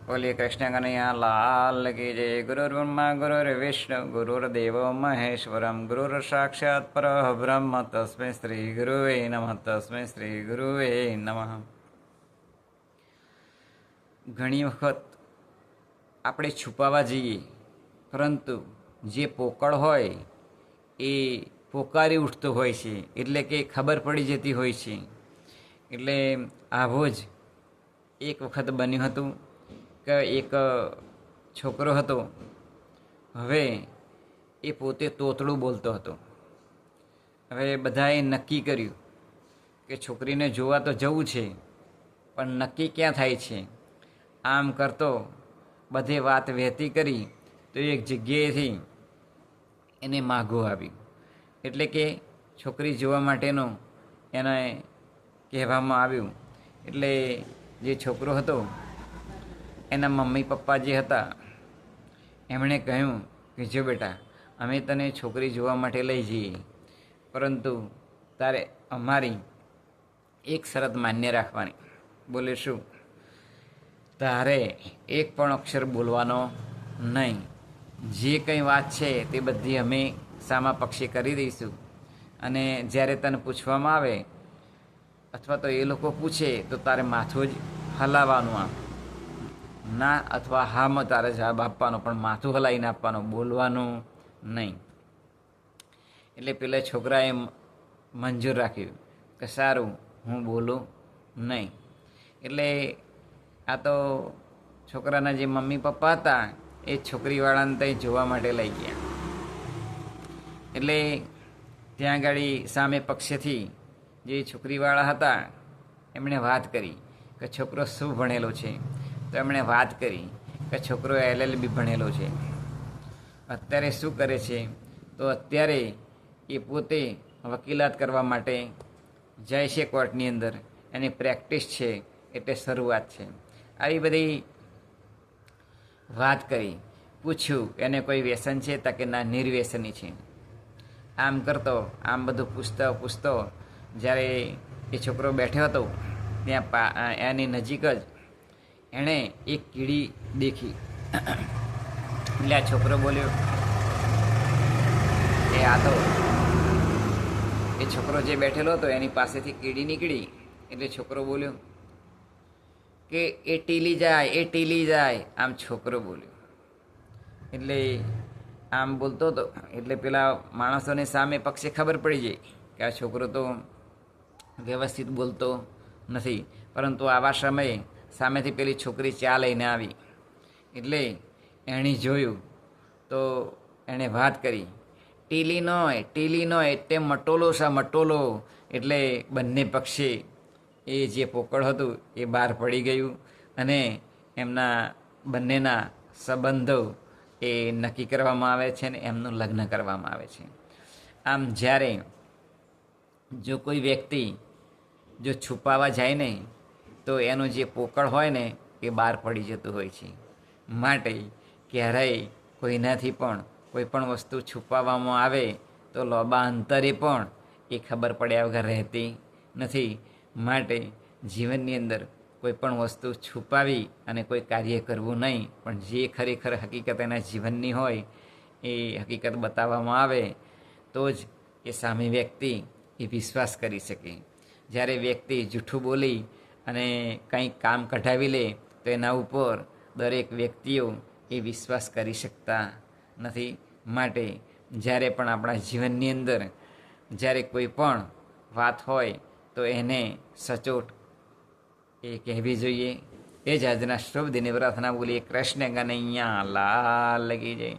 बोलिए कृष्ण कन्हैया लाल की जय। गुरुर्ब्रह्मा गुरुर्विष्णु गुरुर्देवो महेश्वरम गुरुर साक्षात् परब्रह्म तस्मै श्री गुरुवे नमः तस्मै श्री गुरुवे नमः। ઘણી વખત આપણે છુપાવા જઈએ, પરંતુ જે પોકળ હોય એ પોકારી ઉઠતો હોય છે, એટલે કે ખબર પડી જતી હોય છે. એટલે આવો જ એક વખત બન્યું હતું કે એક છોકરો હતો. હવે એ પોતે તોતડું બોલતો હતો. હવે બધાએ નક્કી કર્યું કે છોકરીને જોવા તો જવું છે, પણ નક્કી ક્યાં થાય છે. આમ કરતો બધે વાત વહેતી કરી તો એક જગ્યાએથી એને માગું આવ્યું. એટલે કે છોકરી જોવા માટેનું એને કહેવામાં આવ્યું. એટલે જે છોકરો હતો એના મમ્મી પપ્પા જે હતા એમણે કહ્યું કે જો બેટા, અમે તને છોકરી જોવા માટે લઈ જઈએ, પરંતુ તારે અમારી એક શરત માન્ય રાખવાની. બોલે શું? તારે એક પણ અક્ષર બોલવાનો નહીં. જે કંઈ વાત છે તે બધી અમે સામા પક્ષે કરી દઈશું, અને જ્યારે તને પૂછવામાં આવે અથવા તો એ લોકો પૂછે તો તારે માથું જ હલાવવાનું, આમ ના અથવા હામાં તારે જવાબ આપવાનો, પણ માથું હલાવીને આપવાનું, બોલવાનું નહીં. એટલે પેલા છોકરાએ મંજૂર રાખ્યું કે સારું, હું બોલું નહીં. એટલે આ તો છોકરાના જે મમ્મી પપ્પા હતા એ છોકરીવાળાને ત્યાં જોવા માટે લઈ ગયા. એટલે ત્યાં આગળ સામે પક્ષેથી જે છોકરીવાળા હતા એમણે વાત કરી કે છોકરો શું ભણેલો છે. તો એમણે વાત કરી કે છોકરો LLB ભણેલો છે. અત્યારે શું કરે છે? તો અત્યારે એ પોતે વકીલાત કરવા માટે જાય છે કોર્ટની અંદર. એની પ્રેક્ટિસ છે, એટલે શરૂઆત છે. આવી બધી વાત કરી. પૂછ્યું એને કોઈ વ્યસન છે? તો કે ના, નિર્વ્યસની છે. આમ કરતો આમ બધું પૂછતો જ્યારે એ છોકરો બેઠો હતો ત્યાં એની નજીક જ એણે એક કીડી દેખી. એટલે આ છોકરો બોલ્યો કે આ તો એ છોકરો જે બેઠેલો હતો એની પાસેથી કીડી નીકળી. એટલે છોકરો બોલ્યો કે એ ટીલી જાય, એ ટીલી જાય. આમ છોકરો બોલ્યો. એટલે આમ બોલતો હતો. એટલે પેલા માણસોને સામે પક્ષે ખબર પડી જાય કે આ છોકરો તો વ્યવસ્થિત બોલતો નથી. પરંતુ આવા સમયે સામેથી પેલી છોકરી ચા લઈને આવી. એટલે એણે જોયું તો એણે વાત કરી, ટીલી નોય તે મટોલો છે, મટોલો. એટલે બંને પક્ષે એ જે પોકળ હતું એ બહાર પડી ગયું, અને એમના બંનેના સંબંધો એ નક્કી કરવામાં આવે છે ને એમનું લગ્ન કરવામાં આવે છે. આમ જ્યારે જો કોઈ વ્યક્તિ જો છુપાવા જાય ને તો એનું જે પોકળ હોય ને એ બહાર પડી જતું હોય છે. માટે ક્યારેય કોઈનાથી પણ કોઈ પણ વસ્તુ છુપાવવામાં આવે તો લોબા અંતરે પણ એ ખબર પડ્યા વગર રહેતી નથી. માટે જીવનની અંદર કોઈ પણ વસ્તુ છુપાવી અને કોઈ કાર્ય કરવું નહીં, પણ જે ખરેખર હકીકત એના જીવનની હોય એ હકીકત બતાવવામાં આવે તો જ એ સામે વ્યક્તિ એ વિશ્વાસ કરી શકે. જ્યારે વ્યક્તિ જૂઠું બોલી અને કંઈક કામ કઢાવી લે તો એના ઉપર દરેક વ્યક્તિઓ એ વિશ્વાસ કરી શકતા નથી. માટે જ્યારે પણ આપણા જીવનની અંદર જ્યારે કોઈ પણ વાત હોય તો એને સચોટ એ કહેવી જોઈએ. એ જ આજના શુભ દિને પ્રાર્થના. બોલીએ કૃષ્ણ કનૈયા લાલ કી જય.